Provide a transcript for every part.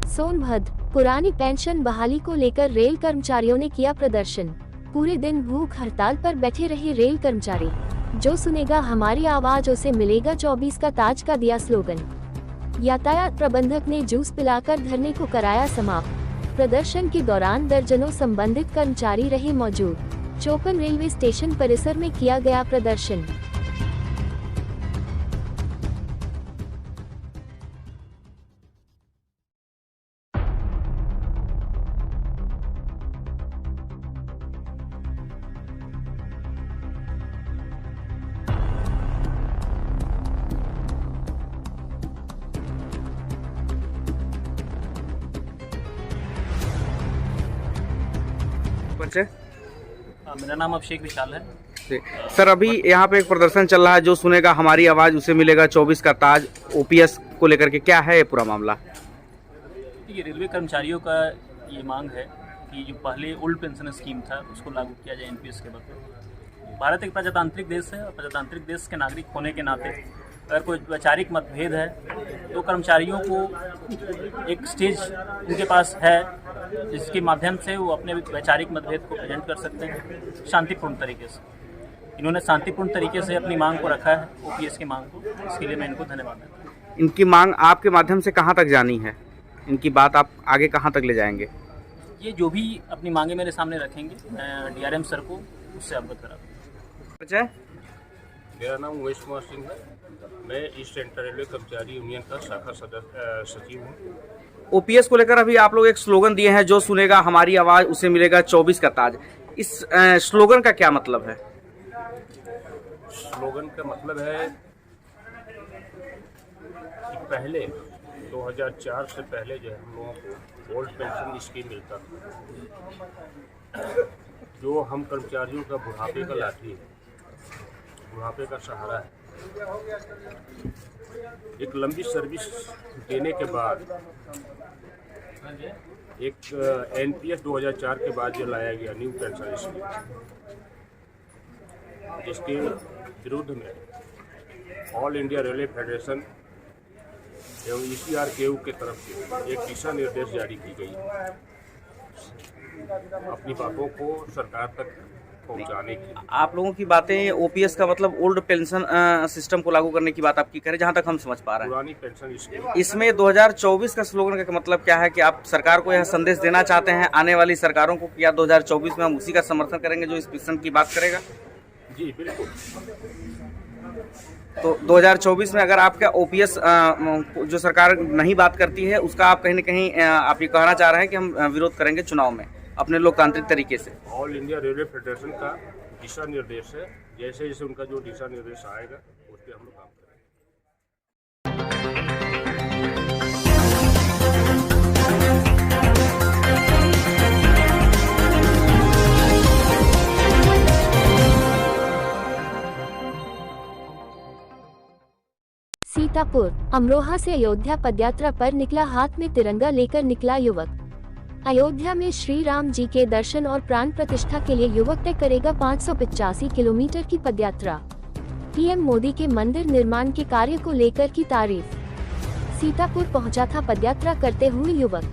सोनभद्र पुरानी पेंशन बहाली को लेकर रेल कर्मचारियों ने किया प्रदर्शन। पूरे दिन भूख हड़ताल पर बैठे रहे रेल कर्मचारी। जो सुनेगा हमारी आवाज उसे मिलेगा 24 का ताज का दिया स्लोगन। यातायात प्रबंधक ने जूस पिलाकर धरने को कराया समाप्त। प्रदर्शन के दौरान दर्जनों संबंधित कर्मचारी रहे मौजूद। चोपन रेलवे स्टेशन परिसर में किया गया प्रदर्शन। मेरा नाम अभिषेक विशाल है। सर, अभी यहाँ पे एक प्रदर्शन चल रहा है, जो सुनेगा हमारी आवाज़ उसे मिलेगा 24 का ताज, ओपीएस को लेकर के क्या है ये पूरा मामला? ये रेलवे कर्मचारियों का ये मांग है कि जो पहले ओल्ड पेंशन स्कीम था उसको लागू किया जाए एनपीएस के बदले। भारत एक प्रजातांत्रिक देश है और प्रजातांत्रिक देश के नागरिक होने के नाते अगर कोई वैचारिक मतभेद है तो कर्मचारियों को एक स्टेज उनके पास है जिसके माध्यम से वो अपने वैचारिक मतभेद को प्रेजेंट कर सकते हैं शांतिपूर्ण तरीके से। इन्होंने शांतिपूर्ण तरीके से अपनी मांग को रखा है, ओपीएस की मांग को। इसके लिए मैं इनको धन्यवाद देता हूँ। इनकी मांग आपके माध्यम से कहाँ तक जानी है? इनकी बात आप आगे कहाँ तक ले जाएंगे? ये जो भी अपनी मांगे मेरे सामने रखेंगे मैं डीआरएम सर को उससे अवगत करा दूँगा। मेरा नाम उमेश कुमार सिंह है। मैं ईस्ट सेंट्रल रेलवे कर्मचारी यूनियन का शाखा सचिव हूँ। ओपीएस को लेकर अभी आप लोग एक स्लोगन दिए हैं, जो सुनेगा हमारी आवाज़ उसे मिलेगा 24 का ताज। इस स्लोगन का क्या मतलब है? स्लोगन का मतलब है कि पहले 2004 से पहले जो है हम लोगों को ओल्ड पेंशन स्कीम मिलता था, जो हम कर्मचारियों का बुढ़ापे का लाठी है, बुढ़ापे का सहारा है। एक लंबी सर्विस देने के बाद एक एनपीएस 2004 के बाद जो लाया गया न्यू पेंशन स्कीम, जिसके विरुद्ध में ऑल इंडिया रेलवे फेडरेशन एवं ईसीआरकेयू के तरफ से एक दिशा निर्देश जारी की गई अपनी बातों को सरकार तक पहुंचाने की। आप लोगों की बातें ओपीएस का मतलब ओल्ड पेंशन सिस्टम को लागू करने की बात आपकी करें, जहां तक हम समझ पा रहे हैं। पुरानी पेंशन स्कीम। इसमें 2024 का स्लोगन का मतलब क्या है कि आप सरकार को यह संदेश देना चाहते हैं आने वाली सरकारों को, क्या 2024 में हम उसी का समर्थन करेंगे जो इस पेंशन की बात करेगा? जी बिल्कुल। तो 2024 में अगर आपका ओपीएस जो सरकार नहीं बात करती है उसका आप कहीं न कहीं आप ये कहना चाह रहे हैं कि हम विरोध करेंगे चुनाव में अपने लोकतांत्रिक तरीके से? ऑल इंडिया रेलवे फेडरेशन का दिशा निर्देश है, जैसे जैसे उनका जो दिशा निर्देश आएगा उस पर हम लोग काम करेंगे। सीतापुर अमरोहा से अयोध्या पदयात्रा पर निकला, हाथ में तिरंगा लेकर निकला युवक। अयोध्या में श्री राम जी के दर्शन और प्राण प्रतिष्ठा के लिए युवक तय करेगा 585 किलोमीटर की पदयात्रा। पीएम मोदी के मंदिर निर्माण के कार्य को लेकर की तारीफ। सीतापुर पहुंचा था पदयात्रा करते हुए युवक।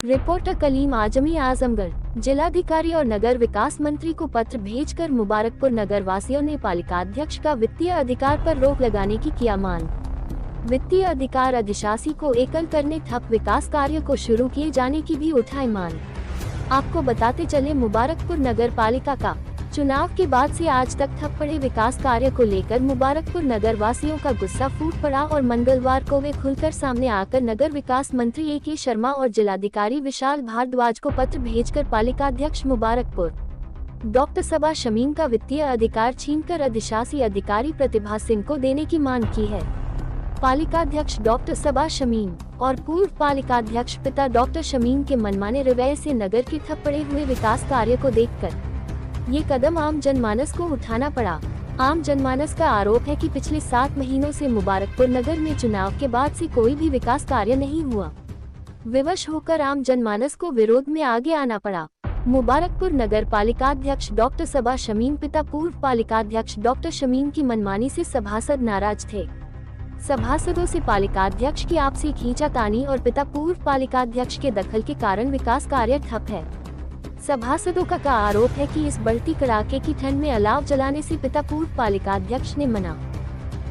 रिपोर्टर कलीम आजमी आजमगढ़। जिलाधिकारी और नगर विकास मंत्री को पत्र भेजकर मुबारकपुर नगर वासियों ने पालिकाध्यक्ष का वित्तीय अधिकार पर रोक लगाने की किया मांग। वित्तीय अधिकार अधिशासी को एकल करने, ठप विकास कार्य को शुरू किए जाने की भी उठाई मांग। आपको बताते चले, मुबारकपुर नगर पालिका का चुनाव के बाद से आज तक ठप पड़े विकास कार्य को लेकर मुबारकपुर नगर वासियों का गुस्सा फूट पड़ा और मंगलवार को वे खुलकर सामने आकर नगर विकास मंत्री ए.के. शर्मा और जिलाधिकारी विशाल भारद्वाज को पत्र भेजकर पालिकाध्यक्ष मुबारकपुर डॉक्टर सबा शमीम का वित्तीय अधिकार छीनकर अधिशासी अधिकारी प्रतिभा सिंह को देने की मांग की है। पालिकाध्यक्ष डॉक्टर सबा शमीम और पूर्व पालिकाध्यक्ष पिता डॉक्टर शमीम के मनमाने रवैये से नगर के ठप पड़े हुए विकास कार्य को देखकर ये कदम आम जनमानस को उठाना पड़ा। आम जनमानस का आरोप है कि पिछले 7 महीनों से मुबारकपुर नगर में चुनाव के बाद से कोई भी विकास कार्य नहीं हुआ। विवश होकर आम जनमानस को विरोध में आगे आना पड़ा। मुबारकपुर नगर पालिकाध्यक्ष डॉक्टर सबा शमीम पिता पूर्व पालिकाध्यक्ष डॉक्टर शमीम की मनमानी से सभासद नाराज थे। सभासदों से पालिकाध्यक्ष की आपसी खींचातानी और पिता पूर्व पालिकाध्यक्ष के दखल के कारण विकास कार्य ठप है। सभासदों का आरोप है कि इस बढ़ती कड़ाके की ठंड में अलाव जलाने से पिता पूर्व पालिकाध्यक्ष ने मना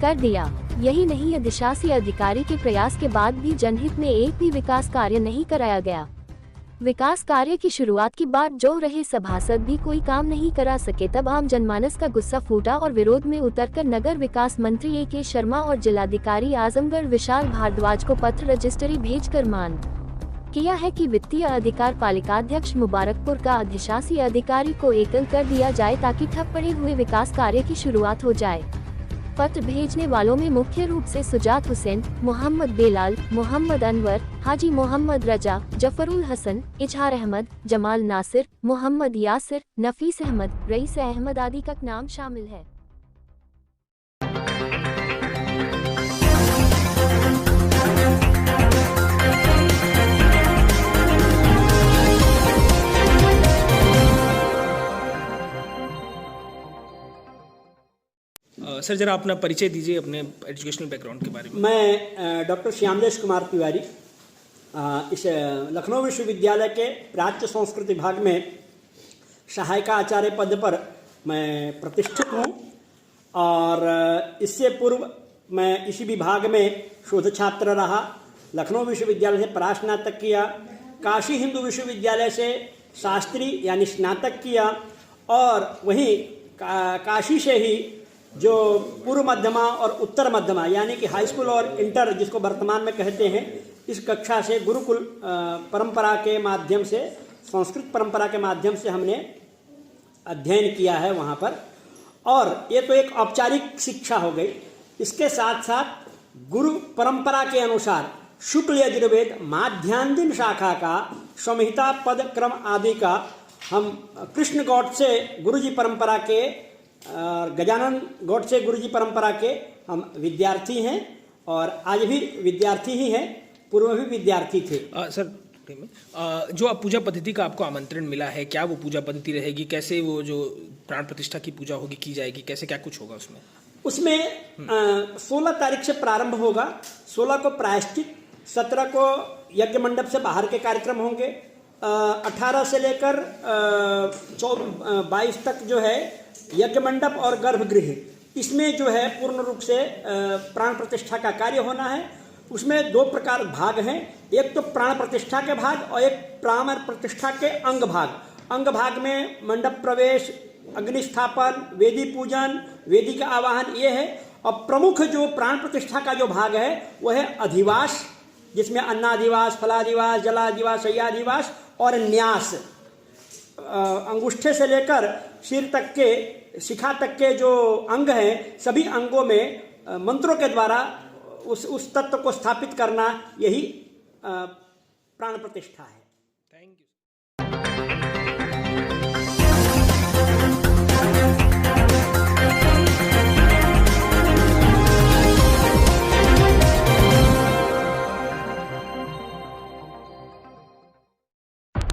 कर दिया। यही नहीं, अधिशासी अधिकारी के प्रयास के बाद भी जनहित में एक भी विकास कार्य नहीं कराया गया। विकास कार्य की शुरुआत की बात जो रहे सभासद भी कोई काम नहीं करा सके, तब आम जनमानस का गुस्सा फूटा और विरोध में उतरकर नगर विकास मंत्री A.K. शर्मा और जिलाधिकारी आजमगढ़ विशाल भारद्वाज को पत्र रजिस्ट्री भेजकर मांग किया है कि वित्तीय अधिकार पालिकाध्यक्ष मुबारकपुर का अधिशासी अधिकारी को एकल कर दिया जाए ताकि ठप पड़े हुए विकास कार्य की शुरुआत हो जाए। पत्र भेजने वालों में मुख्य रूप से सुजात हुसैन, मोहम्मद बेलाल, मोहम्मद अनवर, हाजी मोहम्मद रजा, जफरुल हसन, इजहार अहमद, जमाल नासिर, मोहम्मद यासिर, नफीस अहमद, रईस अहमद आदि का नाम शामिल है। सर जरा अपना परिचय दीजिए अपने एजुकेशनल बैकग्राउंड के बारे में। मैं डॉक्टर श्यामदेश कुमार तिवारी इस लखनऊ विश्वविद्यालय के प्राच्य संस्कृत विभाग में सहायका आचार्य पद पर मैं प्रतिष्ठित हूँ और इससे पूर्व मैं इसी विभाग में शोध छात्र रहा। लखनऊ विश्वविद्यालय से परास्नातक किया, काशी हिंदू विश्वविद्यालय से शास्त्री यानी स्नातक किया और वहीं काशी से ही जो पूर्व मध्यमा और उत्तर मध्यमा यानी कि हाई स्कूल और इंटर जिसको वर्तमान में कहते हैं, इस कक्षा से गुरुकुल परंपरा के माध्यम से, संस्कृत परंपरा के माध्यम से हमने अध्ययन किया है वहाँ पर। और ये तो एक औपचारिक शिक्षा हो गई। इसके साथ साथ गुरु परंपरा के अनुसार शुक्ल यजुर्वेद माध्यान्दिन शाखा का संहिता पद क्रम आदि का हम कृष्ण गौडसे गुरुजी परंपरा के गजानन गौडसे गुरुजी परंपरा के हम विद्यार्थी हैं और आज भी विद्यार्थी ही हैं, पूर्व में भी विद्यार्थी थे। सर जो अब पूजा पद्धति का आपको आमंत्रण मिला है, क्या वो पूजा पद्धति रहेगी, कैसे वो जो प्राण प्रतिष्ठा की पूजा होगी की जाएगी, कैसे क्या कुछ होगा उसमें? उसमें 16 तारीख से प्रारंभ होगा। 16 को प्रायश्चित, 17 को यज्ञ मंडप से बाहर के कार्यक्रम होंगे, 18 से लेकर 22 तक जो है यज्ञ मंडप और गर्भगृह, इसमें जो है पूर्ण रूप से प्राण प्रतिष्ठा का कार्य होना है। उसमें 2 प्रकार भाग हैं, एक तो प्राण प्रतिष्ठा के भाग और एक प्राण प्रतिष्ठा के अंग भाग। अंग भाग में मंडप प्रवेश, अग्नि स्थापन, वेदी पूजन, वेदी का आवाहन ये है। और प्रमुख जो प्राण प्रतिष्ठा का जो भाग है वह है अधिवास, जिसमें अन्नाधिवास, फलाधिवास, जलाधिवास, शय्याधिवास और न्यास। अंगूठे से लेकर सिर तक के, शिखा तक के जो अंग हैं, सभी अंगों में मंत्रों के द्वारा उस तत्व को स्थापित करना, यही प्राण प्रतिष्ठा है। Thank you.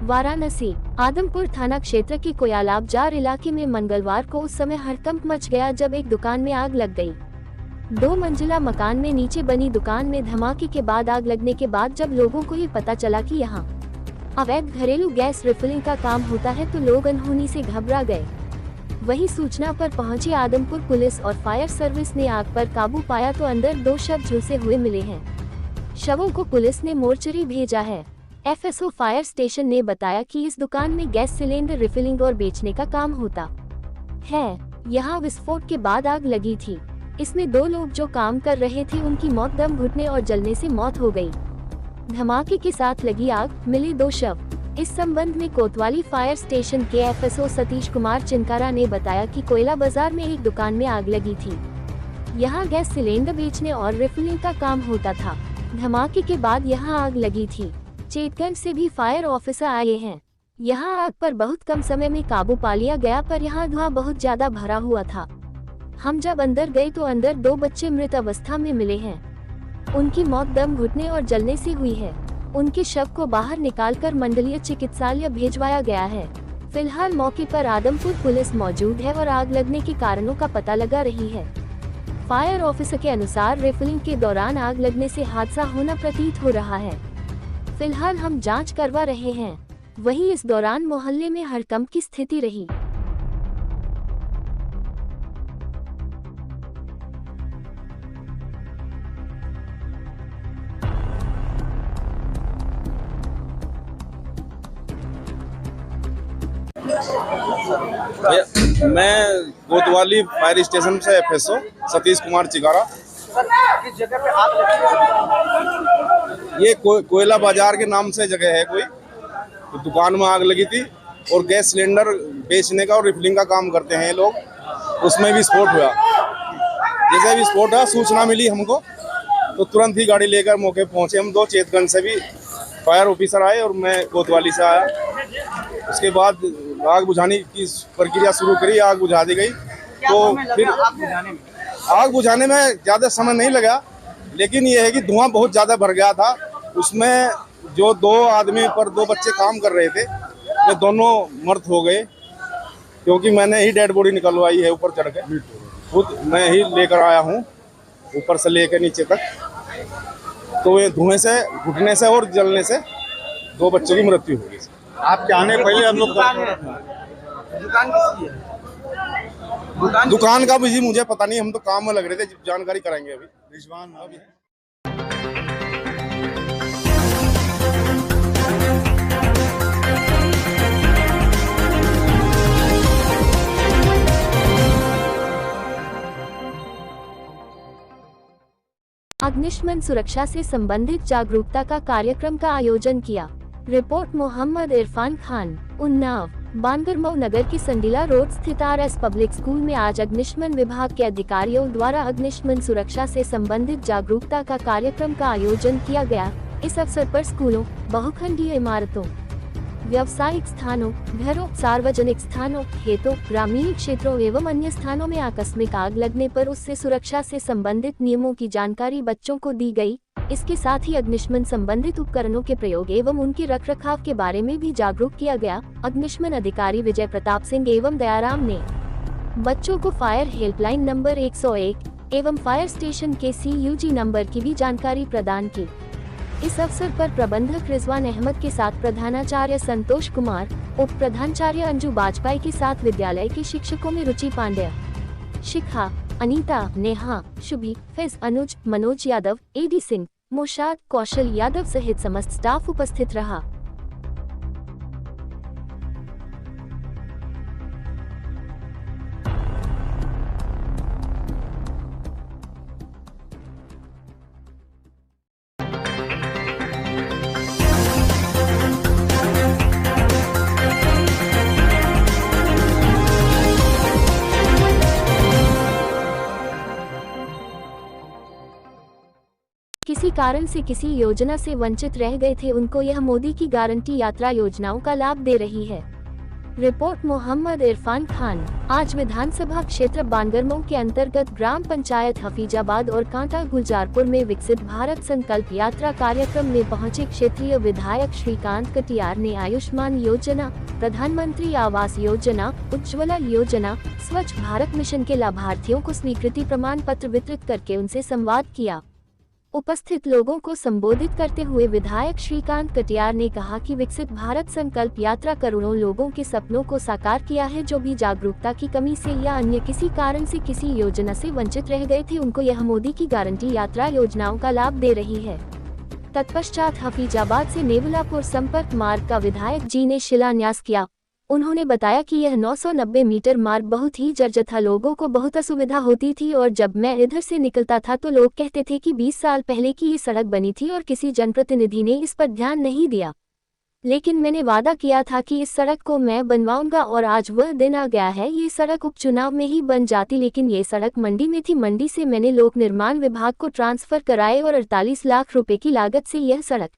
वाराणसी आदमपुर थाना क्षेत्र के कोयालाब जार इलाके में मंगलवार को उस समय हड़कंप मच गया जब एक दुकान में आग लग गई। 2 मंजिला मकान में नीचे बनी दुकान में धमाके के बाद आग लगने के बाद जब लोगों को ये पता चला कि यहाँ अवैध घरेलू गैस रिफिलिंग का काम होता है तो लोग अनहोनी से घबरा गए। वहीं सूचना पर पहुंची आदमपुर पुलिस और फायर सर्विस ने आग पर काबू पाया तो अंदर 2 शव झुलसे हुए मिले हैं। शवों को पुलिस ने मोर्चरी भेजा है। FSO फायर स्टेशन ने बताया कि इस दुकान में गैस सिलेंडर रिफिलिंग और बेचने का काम होता है। यहाँ विस्फोट के बाद आग लगी थी। इसमें 2 लोग जो काम कर रहे थे उनकी मौत दम घुटने और जलने से मौत हो गई। धमाके के साथ लगी आग, मिले 2 शव। इस संबंध में कोतवाली फायर स्टेशन के FSO सतीश कुमार चिनकारा ने बताया कि कोयला बाजार में एक दुकान में आग लगी थी। यहाँ गैस सिलेंडर बेचने और रिफिलिंग का काम होता था। धमाके के बाद यहाँ आग लगी थी। चेतगंज से भी फायर ऑफिसर आए हैं। यहाँ आग पर बहुत कम समय में काबू पा लिया गया, पर यहाँ धुआं बहुत ज्यादा भरा हुआ था। हम जब अंदर गए तो अंदर 2 बच्चे मृत अवस्था में मिले हैं। उनकी मौत दम घुटने और जलने से हुई है। उनके शव को बाहर निकालकर मंडलीय चिकित्सालय भेजवाया गया है। फिलहाल मौके पर आदमपुर पुलिस मौजूद है और आग लगने के कारणों का पता लगा रही है। फायर ऑफिसर के अनुसार रिफिलिंग के दौरान आग लगने से हादसा होना प्रतीत हो रहा है। फिलहाल हम जांच करवा रहे हैं। वहीं इस दौरान मोहल्ले में हड़कंप की स्थिति रही। भैया, मैं कोतवाली फायर स्टेशन से एफएसओ सतीश कुमार चिकारा। ये कोयला बाजार के नाम से जगह है कोई, तो दुकान में आग लगी थी और गैस सिलेंडर बेचने का और रिफिलिंग का काम करते हैं ये लोग। उसमें भी विस्फोट हुआ। जैसे विस्फोट हुआ सूचना मिली हमको तो तुरंत ही गाड़ी लेकर मौके पहुंचे हम। 2 चेतगंज से भी फायर ऑफिसर आए और मैं कोतवाली से आया। उसके बाद आग बुझाने की प्रक्रिया शुरू करी। आग बुझा दी गई। तो फिर आग बुझाने में ज़्यादा समय नहीं लगा, लेकिन ये है कि धुआं बहुत ज़्यादा भर गया था। उसमें जो 2 आदमी पर 2 बच्चे काम कर रहे थे, वे दोनों मर्द हो गए, क्योंकि मैंने ही डेड बॉडी निकलवाई है ऊपर चढ़ के। खुद मैं ही लेकर आया हूँ ऊपर से लेकर नीचे तक। तो ये धुएं से, घुटने से और जलने से 2 बच्चों की मृत्यु हो गई। आपके आने पहले हम लोग दुकान का भी मुझे पता नहीं, हम तो काम में लग रहे थे, जानकारी कराएंगे अभी। रिजवान अभी अग्निशमन सुरक्षा से संबंधित जागरूकता का कार्यक्रम का आयोजन किया। रिपोर्ट मोहम्मद इरफान खान, उन्नाव। बांगरमऊ नगर की संडीला रोड स्थित RS पब्लिक स्कूल में आज अग्निशमन विभाग के अधिकारियों द्वारा अग्निशमन सुरक्षा से संबंधित जागरूकता का कार्यक्रम का आयोजन किया गया। इस अवसर पर स्कूलों, बहुखंडीय इमारतों, व्यावसायिक स्थानों, घरों, सार्वजनिक स्थानों, खेतों, ग्रामीण क्षेत्रों एवं अन्य स्थानों में आकस्मिक आग लगने पर उससे सुरक्षा से संबंधित नियमों की जानकारी बच्चों को दी गई। इसके साथ ही अग्निशमन संबंधित उपकरणों के प्रयोग एवं उनके रखरखाव के बारे में भी जागरूक किया गया। अग्निशमन अधिकारी विजय प्रताप सिंह एवं दयाराम ने बच्चों को फायर हेल्पलाइन नंबर 101 एवं फायर स्टेशन के CUG नंबर की भी जानकारी प्रदान की। इस अवसर पर प्रबंधक रिजवान अहमद के साथ प्रधानाचार्य संतोष कुमार, उप प्रधानाचार्य अंजू बाजपेयी के साथ विद्यालय के शिक्षकों में रुचि पांड्या, शिखा, अनीता, नेहा, शुभी, फैज, अनुज, मनोज यादव, AD सिंह, मोशाद, कौशल यादव सहित समस्त स्टाफ उपस्थित रहा। किसी कारण से किसी योजना से वंचित रह गए थे, उनको यह मोदी की गारंटी यात्रा योजनाओं का लाभ दे रही है। रिपोर्ट मोहम्मद इरफान खान। आज विधानसभा क्षेत्र बांगरमऊ के अंतर्गत ग्राम पंचायत हफीजाबाद और कांटा गुलजारपुर में विकसित भारत संकल्प यात्रा कार्यक्रम में पहुंचे क्षेत्रीय विधायक श्रीकांत कटियार ने आयुष्मान योजना, प्रधानमंत्री आवास योजना, उज्ज्वला योजना, स्वच्छ भारत मिशन के लाभार्थियों को स्वीकृति प्रमाण पत्र वितरित करके उनसे संवाद किया। उपस्थित लोगों को संबोधित करते हुए विधायक श्रीकांत कटियार ने कहा कि विकसित भारत संकल्प यात्रा करोड़ों लोगों के सपनों को साकार किया है। जो भी जागरूकता की कमी से या अन्य किसी कारण से किसी योजना से वंचित रह गए थे, उनको यह मोदी की गारंटी यात्रा योजनाओं का लाभ दे रही है। तत्पश्चात हफीजाबाद से नेवलापुर संपर्क मार्ग का विधायक जी ने शिलान्यास किया। उन्होंने बताया कि यह 990 मीटर मार्ग बहुत ही जर्जर था, लोगों को बहुत असुविधा होती थी और जब मैं इधर से निकलता था तो लोग कहते थे कि 20 साल पहले की ये सड़क बनी थी और किसी जनप्रतिनिधि ने इस पर ध्यान नहीं दिया। लेकिन मैंने वादा किया था कि इस सड़क को मैं बनवाऊंगा और आज वह दिन आ गया है। ये सड़क उपचुनाव में ही बन जाती, लेकिन ये सड़क मंडी में थी। मंडी से मैंने लोक निर्माण विभाग को ट्रांसफर कराए और 48 लाख रुपए की लागत से यह सड़क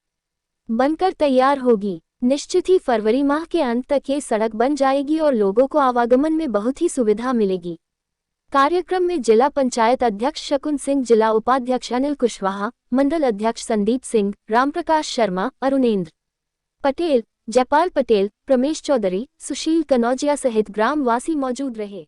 बनकर तैयार होगी। निश्चित ही फरवरी माह के अंत तक ये सड़क बन जाएगी और लोगों को आवागमन में बहुत ही सुविधा मिलेगी। कार्यक्रम में जिला पंचायत अध्यक्ष शकुन सिंह, जिला उपाध्यक्ष अनिल कुशवाहा, मंडल अध्यक्ष संदीप सिंह, रामप्रकाश शर्मा, अरुणेंद्र पटेल, जयपाल पटेल, प्रमेश चौधरी, सुशील कनौजिया सहित ग्रामवासी मौजूद रहे।